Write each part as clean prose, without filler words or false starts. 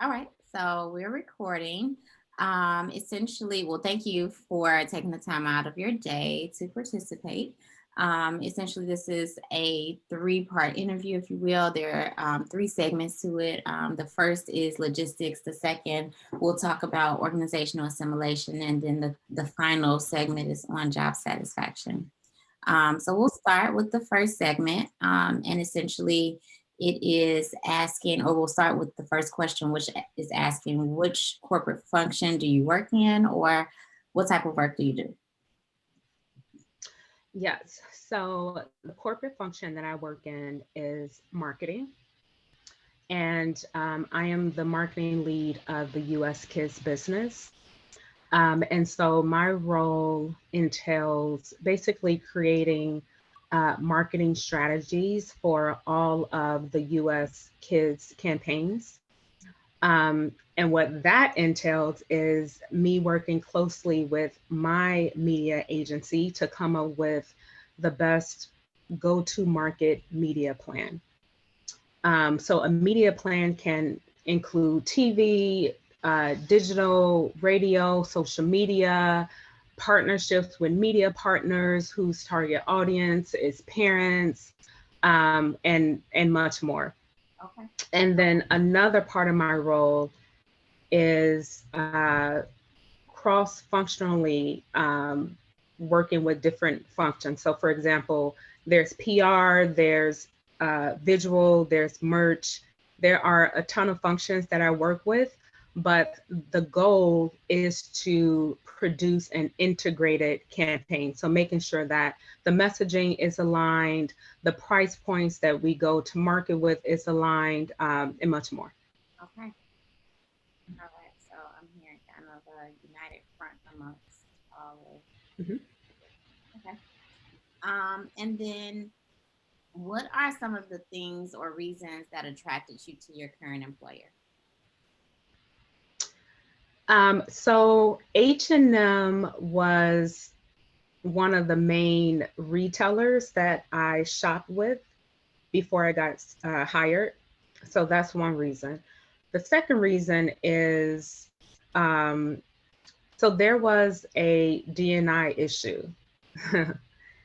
All right, so we're recording. Essentially, well, thank you for taking the time out of your day to participate. Essentially, this is a three-part interview, if you will. There are three segments to it. The first is logistics. The second, we'll talk about organizational assimilation, and then the final segment is on job satisfaction. So we'll start with the first segment, and essentially it is asking, or we'll start with the first question, which is asking which corporate function do you work in, or what type of work do you do? Yes. So the corporate function that I work in is marketing. And I am the marketing lead of the US Kids business. And so my role entails basically creating marketing strategies for all of the US Kids campaigns. And what that entails is me working closely with my media agency to come up with the best go to market media plan. So a media plan can include TV, digital, radio, social media, partnerships with media partners whose target audience is parents, and much more. Okay. And then another part of my role is cross functionally working with different functions. So, for example, there's PR, there's visual, there's merch. There are a ton of functions that I work with, but the goal is to produce an integrated campaign. So, making sure that the messaging is aligned, the price points that we go to market with is aligned, and much more. Okay. All right. So I'm hearing kind of a united front amongst all of. Mhm. Okay. And then what are some of the things or reasons that attracted you to your current employer? So H&M was one of the main retailers that I shopped with before I got hired. So that's one reason. The second reason is um, so there was a DNI issue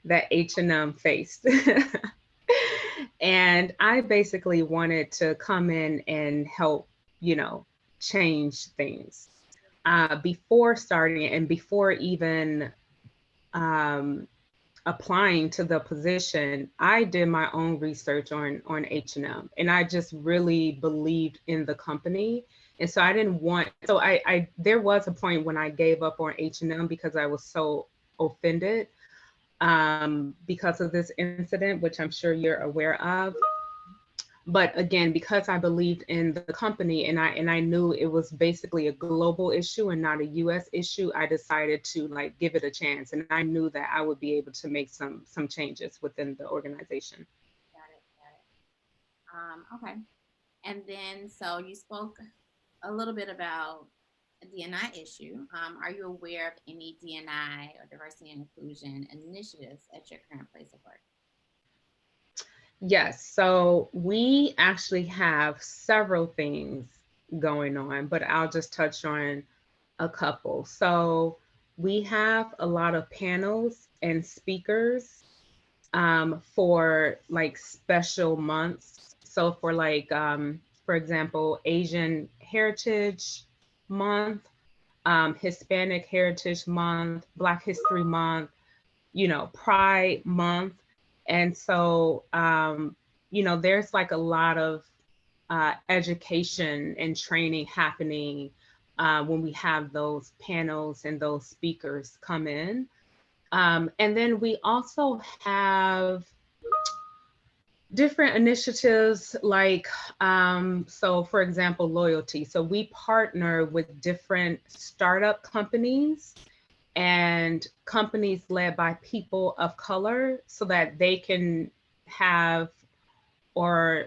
that H&M faced. And I basically wanted to come in and help, you know, change things. Before starting and before even um, applying to the position, I did my own research on H&M, and I just really believed in the company. And so I didn't want, so I there was a point when I gave up on H&M because I was so offended because of this incident, which I'm sure you're aware of. But again, because I believed in the company, and I knew it was basically a global issue and not a US issue, I decided to like give it a chance, and I knew that I would be able to make some changes within the organization. Got it. Got it. Okay. And then, so you spoke a little bit about a DNI issue. Are you aware of any DNI or diversity and inclusion initiatives at your current place of work? Yes, so we actually have several things going on, but I'll just touch on a couple. So we have a lot of panels and speakers for like special months. So for like, for example, Asian Heritage Month, Hispanic Heritage Month, Black History Month, you know, Pride Month. And so, there's like a lot of education and training happening when we have those panels and those speakers come in. And then we also have different initiatives like so for example loyalty, so we partner with different startup companies and companies led by people of color so that they can have, or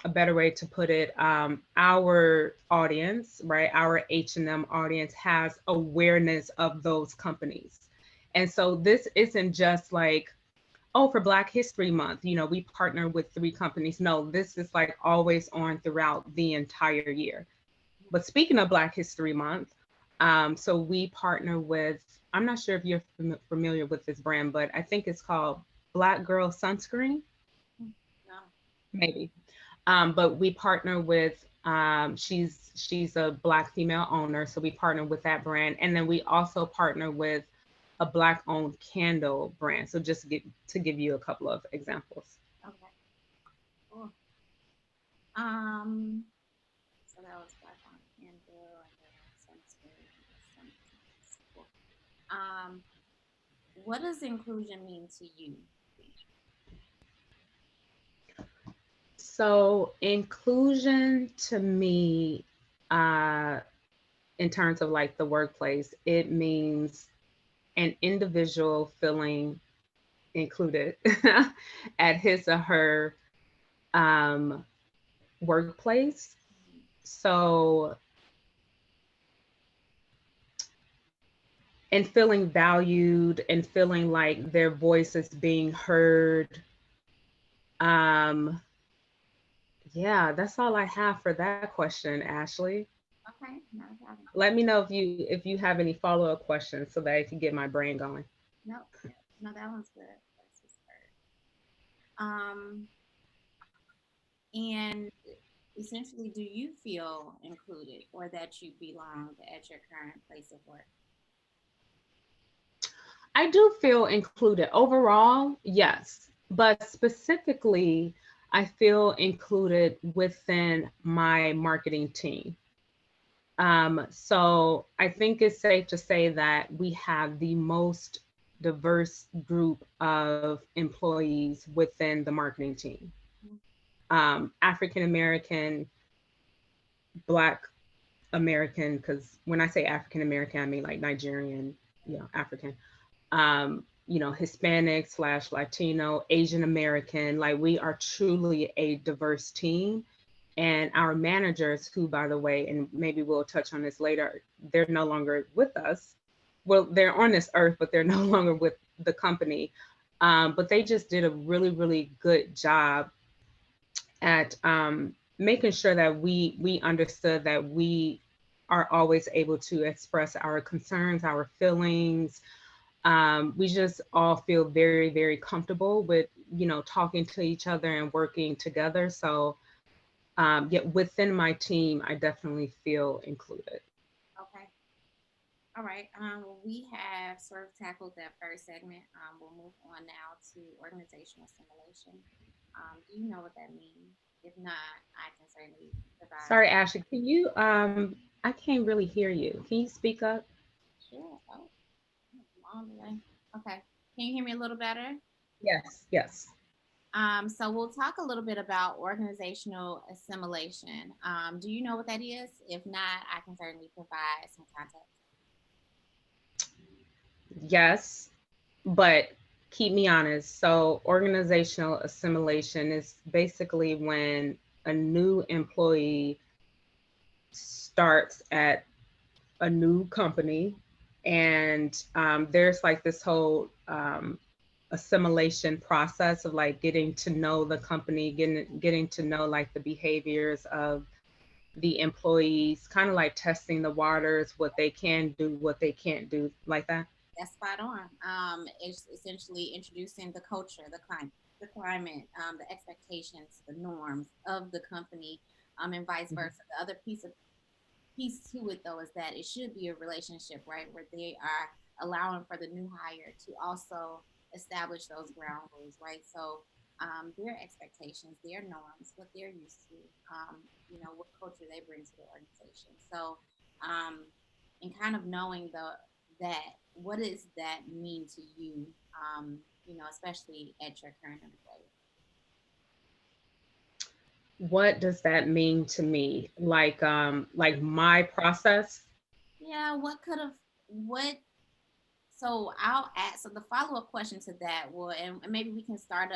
a better way to put it, our audience, right, our H&M audience has awareness of those companies. And so this isn't just like oh, for Black History Month, you know, we partner with 3 companies. No, this is like always on throughout the entire year. But speaking of Black History Month, so we partner with, I'm not sure if you're familiar with this brand, but I think it's called Black Girl Sunscreen, No. maybe. But we partner with, she's a Black female owner, so we partner with that brand, and then we also partner with a Black owned candle brand. So just to give you a couple of examples. Okay. Cool. Um, so that was Black on Candle and then sunscreen. Cool. Um, what does inclusion mean to you? So inclusion to me, uh, in terms of like the workplace, it means an individual feeling included at his or her um, workplace. So, and feeling valued and feeling like their voice is being heard. Um, yeah, that's all I have for that question, Ashley. Okay, not a problem. Let me know if you have any follow-up questions so that I can get my brain going. No, no, that one's good. That's just good. And essentially, do you feel included or that you belong at your current place of work? I do feel included overall, yes, but specifically, I feel included within my marketing team. So I think it's safe to say that we have the most diverse group of employees within the marketing team. African American, Black American, because when I say African American, I mean like Nigerian, African, Hispanic slash Latino, Asian American. Like we are truly a diverse team. And our managers, who, by the way, and maybe we'll touch on this later, they're no longer with us. Well, they're on this earth, but they're no longer with the company. But they just did a really, really good job at making sure that we understood that we are always able to express our concerns, our feelings. We just all feel very, very comfortable with, talking to each other and working together. So, yet within my team, I definitely feel included. Okay. All right. Well, we have sort of tackled that first segment. We'll move on now to organizational simulation. Do you know what that means? If not, I can certainly provide. Sorry, Ashley, can you, I can't really hear you. Can you speak up? Sure. Oh, long delay. Okay. Can you hear me a little better? Yes, yes. So we'll talk a little bit about organizational assimilation. Do you know what that is? If not, I can certainly provide some context. Yes, but keep me honest. So, organizational assimilation is basically when a new employee starts at a new company, and there's like this whole assimilation process of like getting to know the company, getting to know like the behaviors of the employees, kind of like testing the waters, what they can do, what they can't do, like that. That's spot on. It's essentially introducing the culture, the expectations, the norms of the company, and vice Mhm. versa. The other piece to it though is that it should be a relationship, right, where they are allowing for the new hire to also establish those ground rules, right? So their expectations, their norms, what they're used to, what culture they bring to the organization. So um, and kind of knowing that what does that mean to you, especially at your current employer. What does that mean to me? Like my process. Yeah, what So I'll add. So the follow up question to that will, and maybe we can start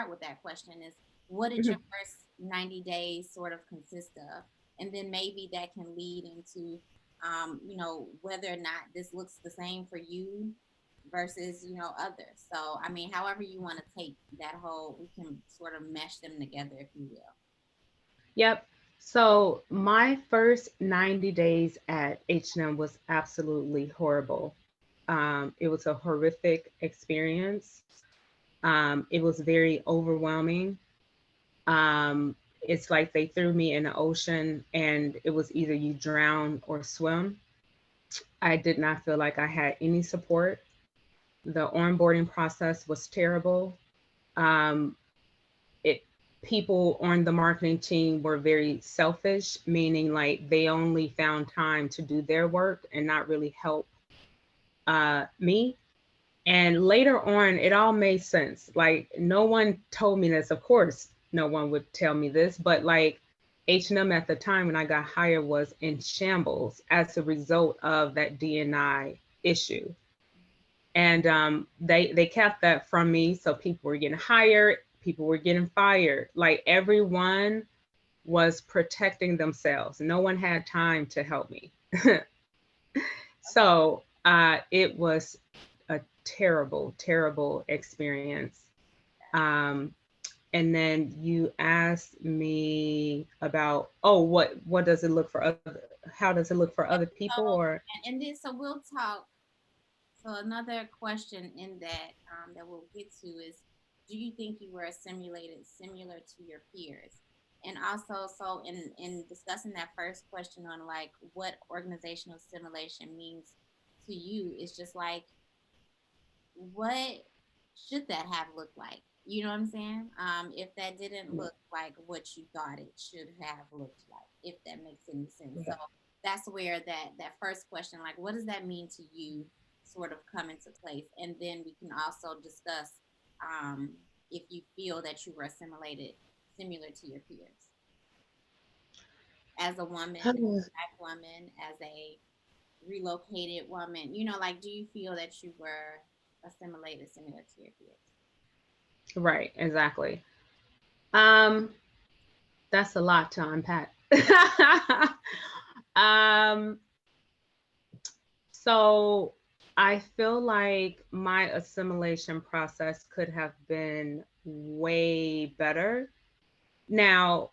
with that question is, what did your Mhm. first 90 days sort of consist of, and then maybe that can lead into, whether or not this looks the same for you, versus, others. So, I mean, however you want to take that whole, we can sort of mesh them together, if you will. Yep. So my first 90 days at H&M was absolutely horrible. It was a horrific experience. It was very overwhelming. It's like they threw me in the ocean and it was either you drown or swim. I did not feel like I had any support. The onboarding process was terrible. Um, it People on the marketing team were very selfish, meaning like they only found time to do their work and not really help me. And later on, it all made sense. Like no one told me this. Of course, no one would tell me this, but like H&M at the time when I got hired was in shambles as a result of that DNI issue. And they kept that from me. So people were getting hired, people were getting fired. Like everyone was protecting themselves. No one had time to help me. So it was a terrible, terrible experience. Um, and then you asked me about, oh, what does it look for other? How does it look for other people? So, Or and then so we'll talk. So another question in that that we'll get to is, do you think you were assimilated similar to your peers? And also, so in discussing that first question on like what organizational assimilation means to you, is just like, what should that have looked like? You know what I'm saying? If that didn't look like what you thought it should have looked like, if that makes any sense. So that's where that first question, like, what does that mean to you, sort of come into place, and then we can also discuss um, if you feel that you were assimilated similar to your peers as a woman, as a black woman, as a relocated woman. Like, do you feel that you were assimilated similar to your peers? right, exactly. Um, that's a lot to unpack. um, so I feel like my assimilation process could have been way better. Now,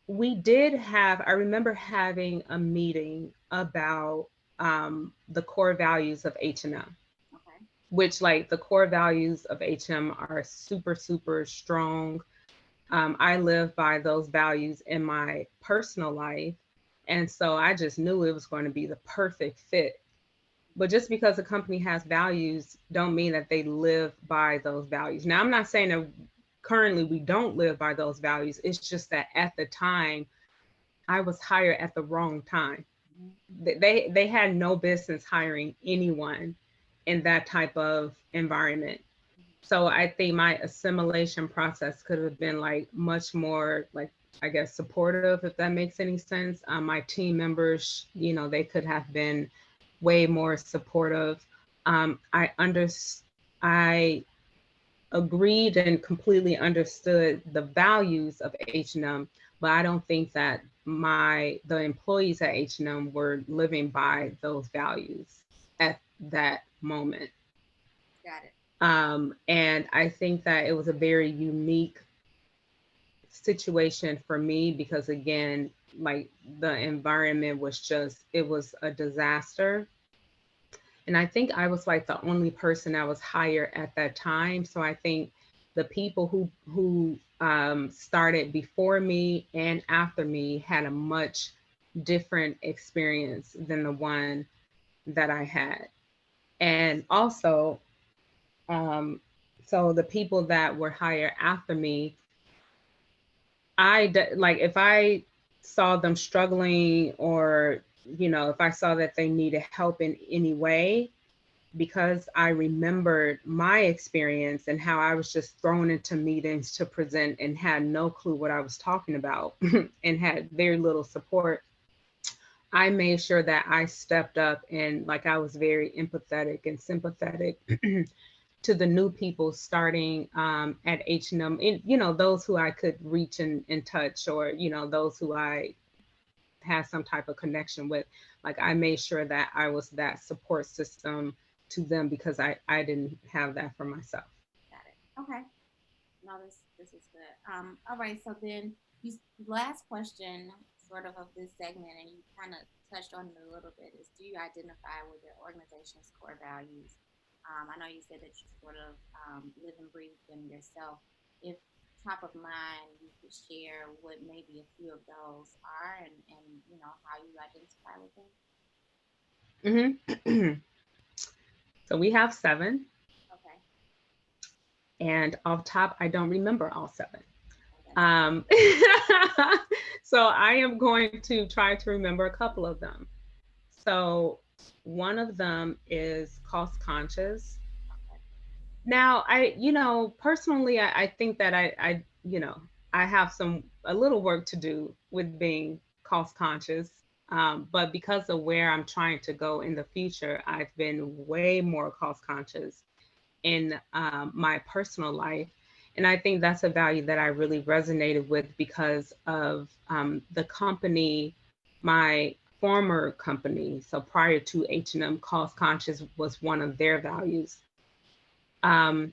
I remember having a meeting about the core values of H&M, Okay. which like the core values of H&M are super, super strong. I live by those values in my personal life. And so I just knew it was going to be the perfect fit. But just because a company has values don't mean that they live by those values. Now, I'm not saying that currently we don't live by those values. It's just that at the time I was hired at the wrong time. Mhm. They had no business hiring anyone in that type of environment. So I think my assimilation process could have been like much more like, I guess, supportive, if that makes any sense. My team members, they could have been way more supportive. I agreed and completely understood the values of H&M, but I don't think that the employees at H&M were living by those values at that moment. Got it. And I think that it was a very unique situation for me because, again, like the environment was just, it was a disaster. And I think I was like the only person that was hired at that time. So I think the people who started before me and after me had a much different experience than the one that I had. And also, um, so the people that were hired after me, like if I saw them struggling or if I saw that they needed help in any way, because I remembered my experience and how I was just thrown into meetings to present and had no clue what I was talking about and had very little support, I made sure that I stepped up and like I was very empathetic and sympathetic to the new people starting at H&M, and those who I could reach and touch, or those who I had some type of connection with. Like I made sure that I was that support system to them because I didn't have that for myself. Got it. Okay. No, this is good. All right. So then, you last question, sort of this segment, and you kind of touched on it a little bit. Is do you identify with your organization's core values? I know you said that you sort of live and breathe them yourself. If top of mind, you could share what maybe a few of those are, and how you identify with them. Hmm. So we have seven, Okay. and off top, I don't remember all seven. Oh, that's Um, so I am going to try to remember a couple of them. So one of them is cost conscious. okay. Now, personally, I think that I have a little work to do with being cost conscious. But because of where I'm trying to go in the future, I've been way more cost conscious in my personal life. And I think that's a value that I really resonated with because of the company, my former company. So prior to H&M, cost conscious was one of their values. Um,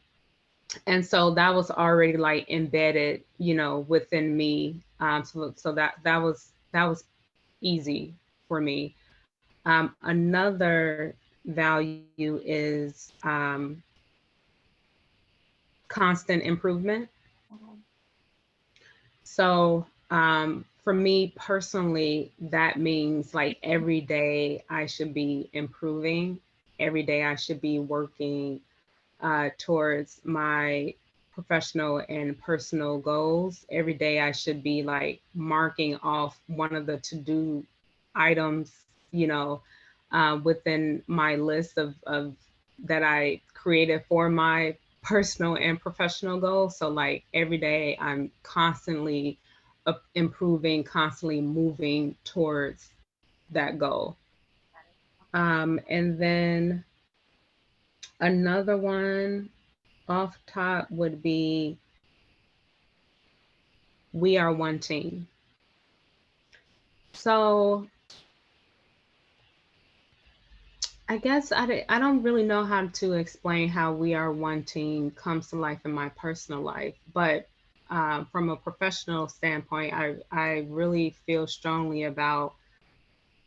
and so that was already like embedded, within me. So that was easy for me. Another value is constant improvement. Okay. So for me personally, that means like every day I should be improving. Every day I should be working towards my professional and personal goals. Every day I should be like marking off one of the to do items, within my list of that I created for my personal and professional goals. So like every day I'm constantly improving, constantly moving towards that goal. Got it. Okay. And then another one off top would be we are one team. So I guess I don't really know how to explain how we are one team comes to life in my personal life, but from a professional standpoint, I really feel strongly about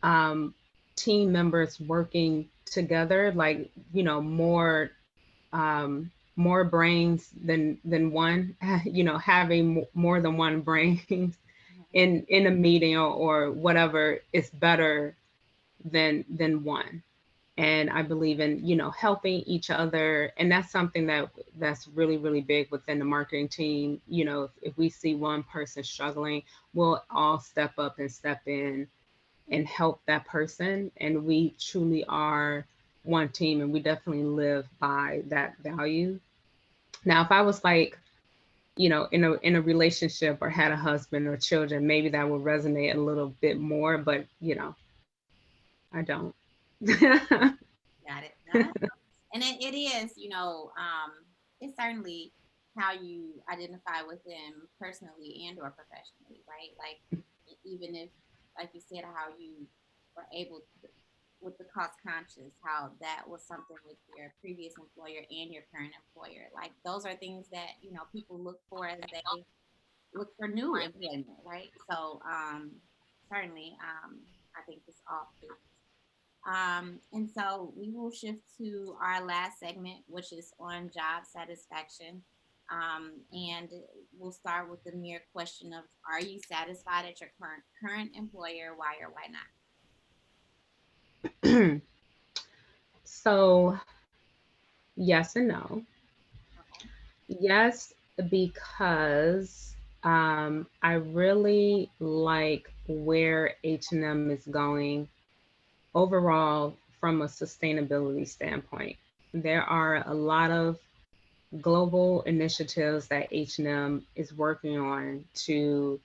um, team members working together, like more brains than one, having more than one brain Mhm. in a meeting or whatever is better than one. And I believe in helping each other, and that's something that's really really big within the marketing team. If we see one person struggling, we'll all step up and step in and help that person, and we truly are one team, and we definitely live by that value. Now if I was like in a relationship or had a husband or children, maybe that would resonate a little bit more, but I don't. Got it. No, that's and it is, it's certainly how you identify with them personally and or professionally, right? Like even if, like you said, how you were able to, with the cost conscious, how that was something with your previous employer and your current employer. Like those are things that people look for as they look for new employment, right? So certainly, I think this all fits. And so we will shift to our last segment, which is on job satisfaction. And we'll start with the mere question of: are you satisfied at your current employer? Why or why not? So, yes and no. Okay. Yes, because I really like where H&M is going overall from a sustainability standpoint. There are a lot of global initiatives that H&M is working on to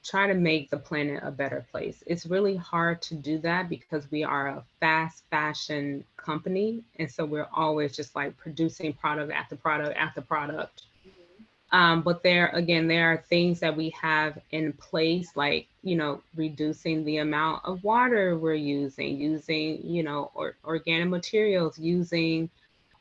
try to make the planet a better place. It's really hard to do that because we are a fast fashion company. And so we're always just like producing product after product after product. Mhm. But there are things that we have in place, like, reducing the amount of water we're using, organic materials, using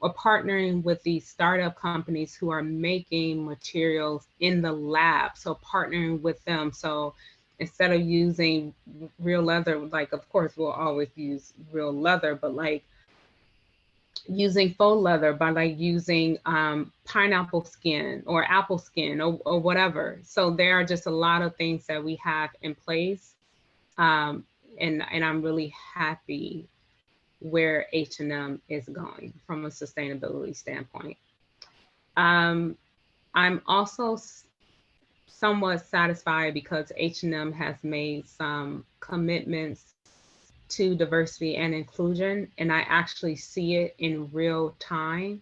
or partnering with these startup companies who are making materials in the lab. So partnering with them. So instead of using real leather, like, of course, we'll always use real leather, but like using faux leather by like using pineapple skin or apple skin or whatever. So there are just a lot of things that we have in place. Um, and I'm really happy where H&M is going from a sustainability standpoint. Um, I'm also somewhat satisfied because H&M has made some commitments to diversity and inclusion, and I actually see it in real time,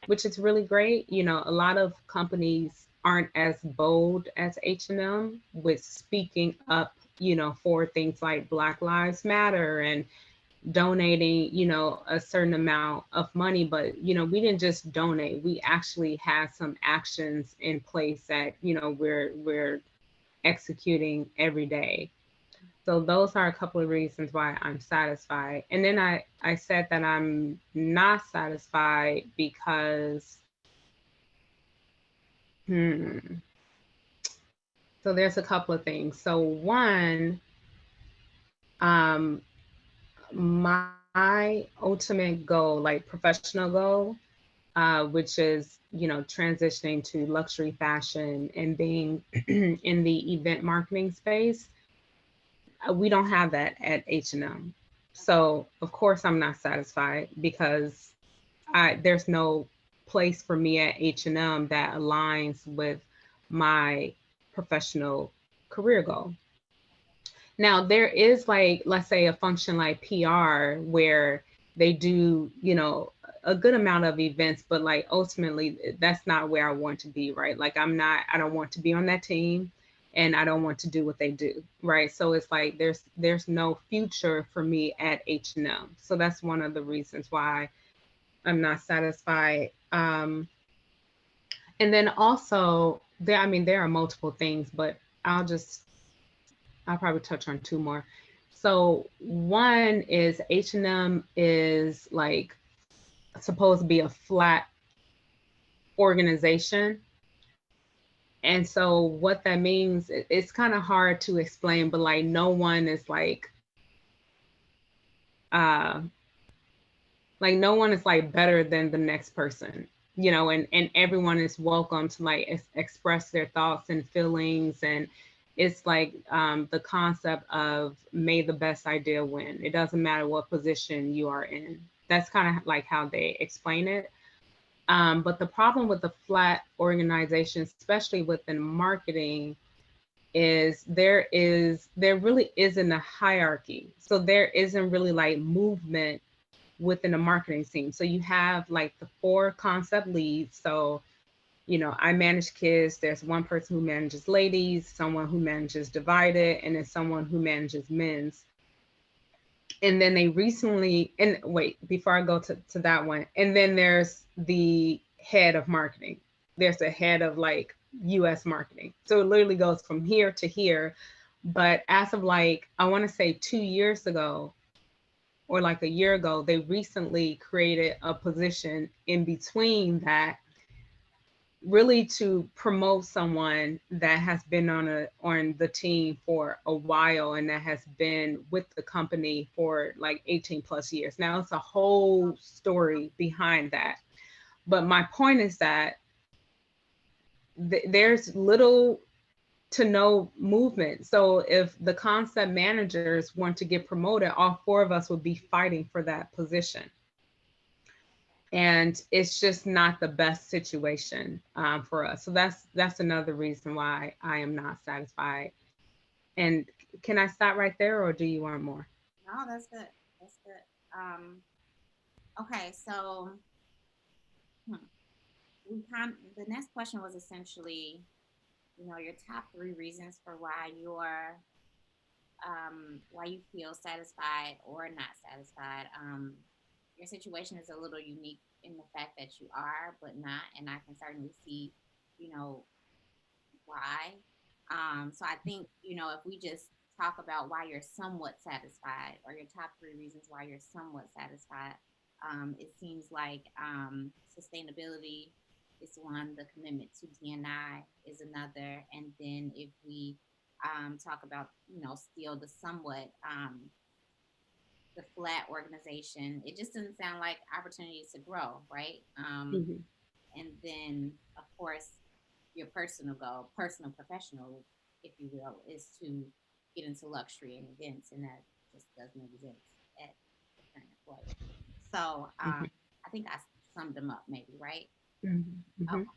which is really great. A lot of companies aren't as bold as H&M with speaking up, for things like Black Lives Matter and donating, a certain amount of money. But, we didn't just donate. We actually had some actions in place that, we're executing every day. So those are a couple of reasons why I'm satisfied. And then I said that I'm not satisfied because, so there's a couple of things. So one, um, my ultimate goal, like professional goal, which is, transitioning to luxury fashion and being in the event marketing space, we don't have that at H&M. So of course I'm not satisfied because there's no place for me at H&M that aligns with my professional career goal. Now there is, like, let's say a function like PR where they do, a good amount of events, but like ultimately that's not where I want to be, right? Like I don't want to be on that team and I don't want to do what they do, right? So it's like there's no future for me at H&M. So that's one of the reasons why I'm not satisfied. And then also there are multiple things, but I'll probably touch on two more. So one is H&M is like supposed to be a flat organization. And so what that means, it's kind of hard to explain, but like no one is uh no one is like better than the next person, and everyone is welcome to like express their thoughts and feelings. And it's like the concept of may the best idea win. It doesn't matter what position you are in. That's kind of like how they explain it. But the problem with the flat organization, especially within marketing, is there really isn't a hierarchy. So there isn't really like movement within a marketing team. So you have like the 4 concept leads. So, I manage kids. There's one person who manages ladies, someone who manages divided, and then someone who manages men's. And then they recently, and wait, before I go to that one, and then there's the head of marketing. There's a head of like US marketing. So it literally goes from here to here. But as of like, I want to say 2 years ago, or like a year ago, they recently created a position in between that, really to promote someone that has been on the team for a while and that has been with the company for like 18 plus years. Now it's a whole story behind that. But my point is that there's little to no movement. So if the concept managers want to get promoted, all 4 of us would be fighting for that position. And it's just not the best situation for us. So that's another reason why I am not satisfied. And can I stop right there, or do you want more? No, that's good. That's good. Okay, so hmm, the next question was essentially, your top 3 reasons for why you feel satisfied or not satisfied. Your situation is a little unique in the fact that you are, but not, and I can certainly see, you know, why. So I think, if we just talk about why you're somewhat satisfied or your top three reasons why you're somewhat satisfied, it seems like sustainability is one, the commitment to DNI is another. And then if we talk about, still the somewhat, the flat organization, it just doesn't sound like opportunities to grow, right? Mhm. And then, of course, your personal goal, personal, professional, if you will, is to get into luxury and events, and that just doesn't exist at the current employer. So Mhm. I think I summed them up, maybe, right? Mhm. Okay. Mhm.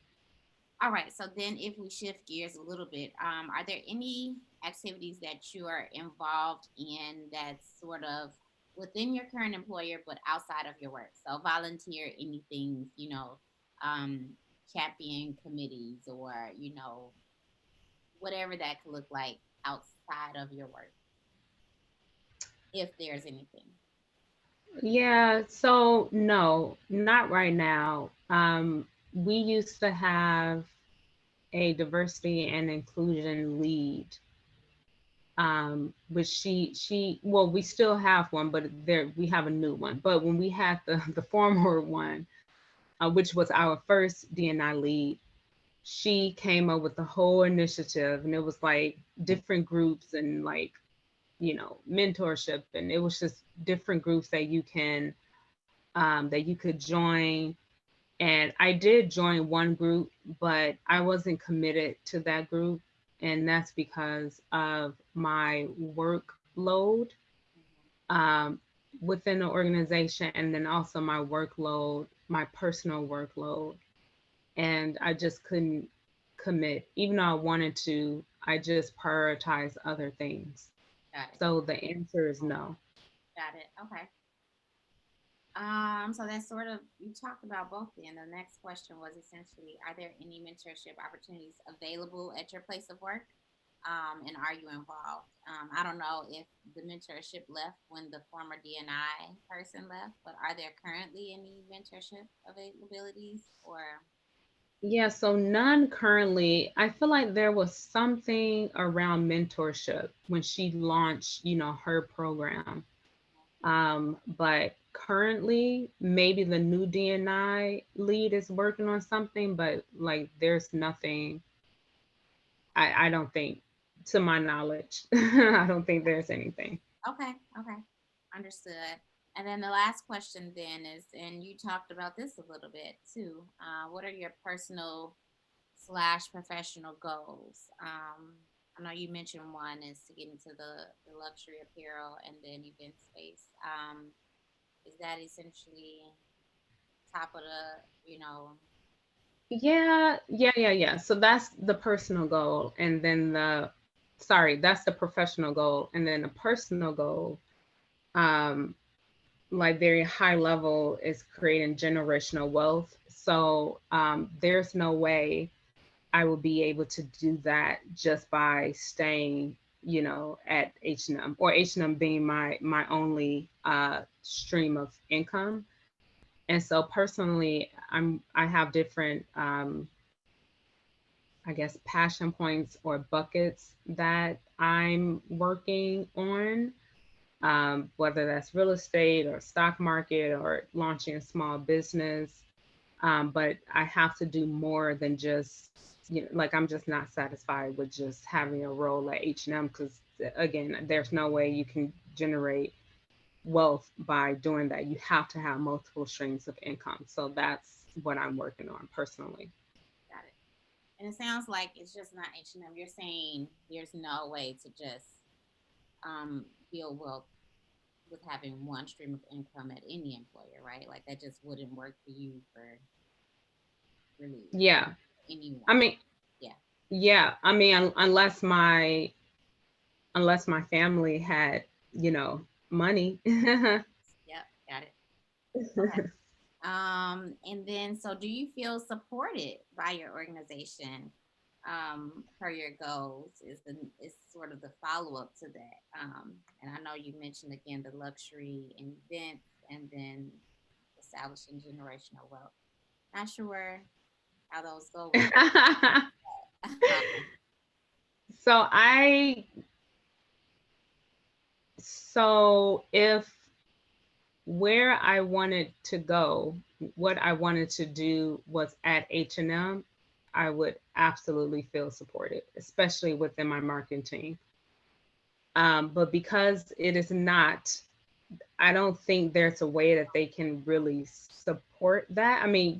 All right. So then, if we shift gears a little bit, are there any activities that you are involved in that's sort of within your current employer, but outside of your work? So volunteer, anything, um, champion committees, or whatever that could look like outside of your work, if there's anything. Yeah, so no, not right now. We used to have a diversity and inclusion lead, which well, we still have one, but there we have a new one. But when we had the former one, which was our first DNI lead, she came up with the whole initiative, and it was like different groups and like mentorship, and it was just different groups that you could join. And I did join one group, but I wasn't committed to that group, and that's because of my workload Hmm. um, within the organization, and then also my personal workload, and I just couldn't commit. Even though I wanted to, I just prioritize other things. Got it. So the answer is no. Got it. Okay. So that's sort of, you talked about both. Then the next question was essentially, are there any mentorship opportunities available at your place of work? And are you involved? I don't know if the mentorship left when the former DNI person left, but are there currently any mentorship availabilities or? Yeah, so none currently. I feel like there was something around mentorship when she launched, her program. But currently, maybe the new DNI lead is working on something, but like there's nothing, I don't think, to my knowledge, I don't think there's anything. Okay, okay, understood. And then the last question then is, and you talked about this a little bit too. What are your personal slash professional goals? I know you mentioned one is to get into the luxury apparel and then event space. Is that essentially top of the, Yeah, yeah, yeah, yeah. So that's the personal goal. And then that's the professional goal. And then the personal goal, um, like very high level, is creating generational wealth. So there's no way I will be able to do that just by staying, at H&M, or H&M being my only stream of income. And so personally, I have different I guess passion points or buckets that I'm working on, whether that's real estate or stock market or launching a small business. But I have to do more than just, like I'm just not satisfied with just having a role at H&M, because again, there's no way you can generate wealth by doing that. You have to have multiple streams of income. So that's what I'm working on personally. got it. And it sounds like it's just not H&M. You're saying there's no way to just build wealth with having one stream of income at any employer, right? Like that just wouldn't work for you for really Yeah. I anyone. mean, Yeah. yeah. I mean, unless my family had, money. Yep. Got it. Okay. And then, so do you feel supported by your organization per your goals? Is sort of the follow up to that. And I know you mentioned again the luxury and events, and then establishing generational wealth. Not sure how those go. So if where I wanted to go, what I wanted to do was at H&M, I would absolutely feel supported, especially within my marketing team. But because it is not, I don't think there's a way that they can really support that. I mean,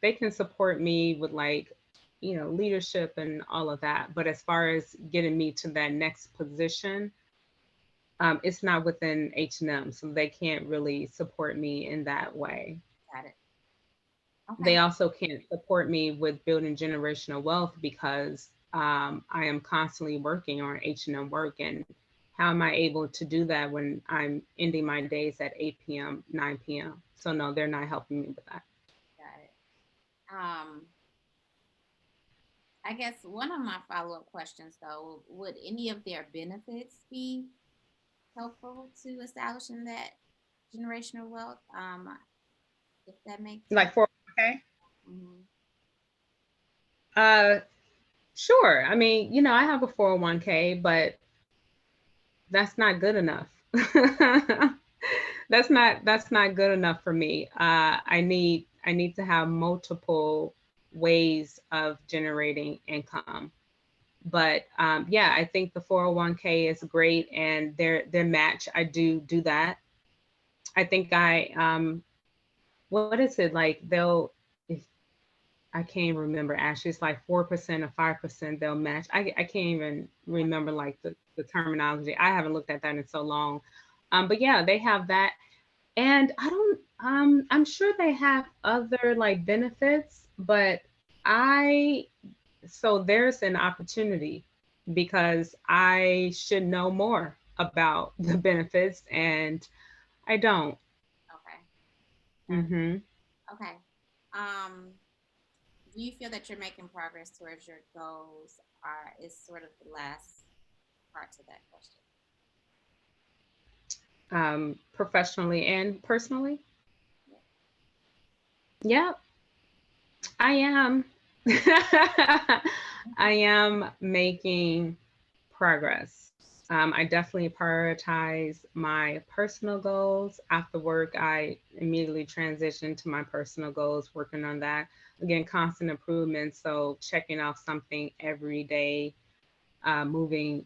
they can support me with like, leadership and all of that. But as far as getting me to that next position, it's not within H&M, so they can't really support me in that way. Got it. They Okay. also can't support me with building generational wealth because I am constantly working on H&M work. And how am I able to do that when I'm ending my days at 8 p.m., 9 p.m.? So no, they're not helping me with that. Got it. I guess one of my follow-up questions though, would any of their benefits be helpful to establishing that generational wealth? If that makes sense. Like for okay. Mm-hmm. Uh sure. I mean, I have a 401k, but that's not good enough. That's not good enough for me. I need to have multiple ways of generating income. But yeah, I think the 401k is great, and their match. I do that. I think what is it like? If I can't remember actually, it's like 4% or 5% they'll match. I can't even remember like the terminology. I haven't looked at that in so long. But yeah, they have that. And I don't, I'm sure they have other like benefits, but I, so there's an opportunity because I should know more about the benefits and I don't. Okay. Got it. Hmm. Okay. Do you feel that you're making progress towards your goals? Are is sort of the last part to that question. Professionally and personally. Yeah. Yeah, I am. I am making progress. I definitely prioritize my personal goals. After work, I immediately transition to my personal goals, working on that. Again, constant improvement. So checking off something every day, moving,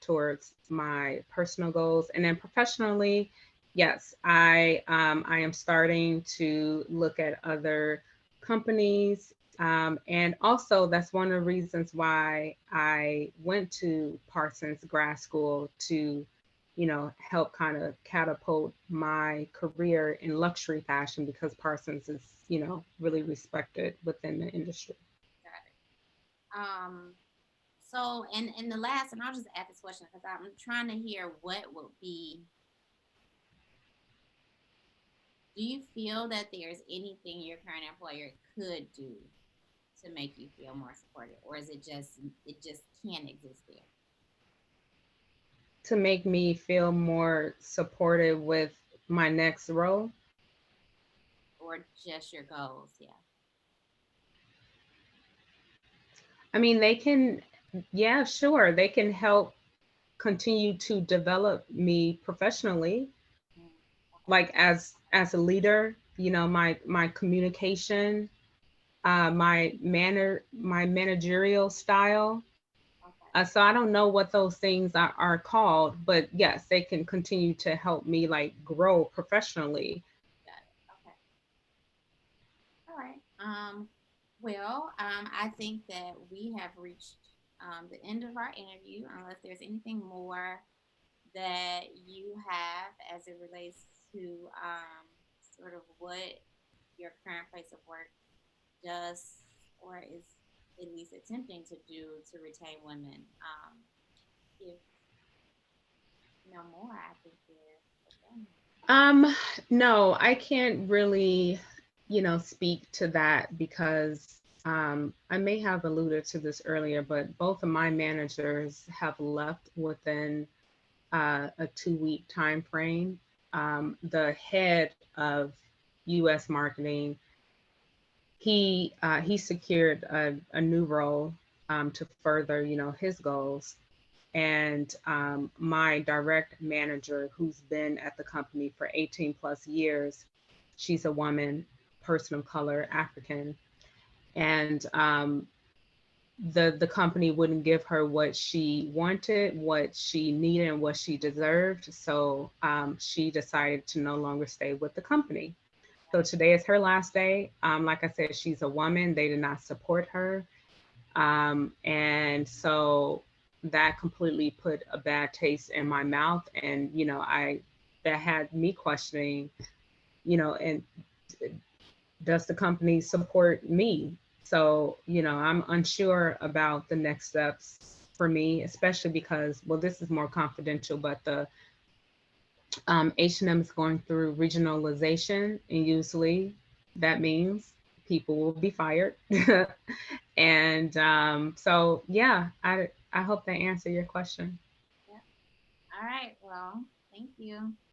towards my personal goals. And then professionally, yes, I am starting to look at other companies. And also, that's one of the reasons why I went to Parsons grad school to, help kind of catapult my career in luxury fashion because Parsons is, really respected within the industry. Got it. So and the last, and I'll just add this question because I'm trying to hear what would be. Do you feel that there's anything your current employer could do to make you feel more supported, or is it just can't exist there, To make me feel more supported with my next role. or just your goals? Yeah. I mean, they can, yeah, sure, they can help continue to develop me professionally, Mm, okay. like as a leader, my communication, my managerial style. Okay. So I don't know what those things are called, but yes, they can continue to help me like grow professionally. Got it. Okay. All right. Well, I think that we have reached the end of our interview. Unless there's anything more that you have as it relates to sort of what your current place of work does or is at least attempting to do to retain women. If no more, I think we're done. Um, no, I can't really, speak to that because I may have alluded to this earlier, but both of my managers have left within a 2 week time frame. The head of U.S. marketing he secured a new role to further, you know, his goals. And my direct manager, who's been at the company for 18 plus years, she's a woman, person of color, African, and the company wouldn't give her what she wanted, what she needed, and what she deserved. So she decided to no longer stay with the company. So today is her last day. Like I said, she's a woman. They did not support her. And so that completely put a bad taste in my mouth. And, you know, that had me questioning, you know, and does the company support me? So, you know, I'm unsure about the next steps for me, especially because, well, this is more confidential, but the H&M is going through regionalization, and usually that means people will be fired. And so, yeah, I hope that answered your question. Yeah. All right. Well, thank you.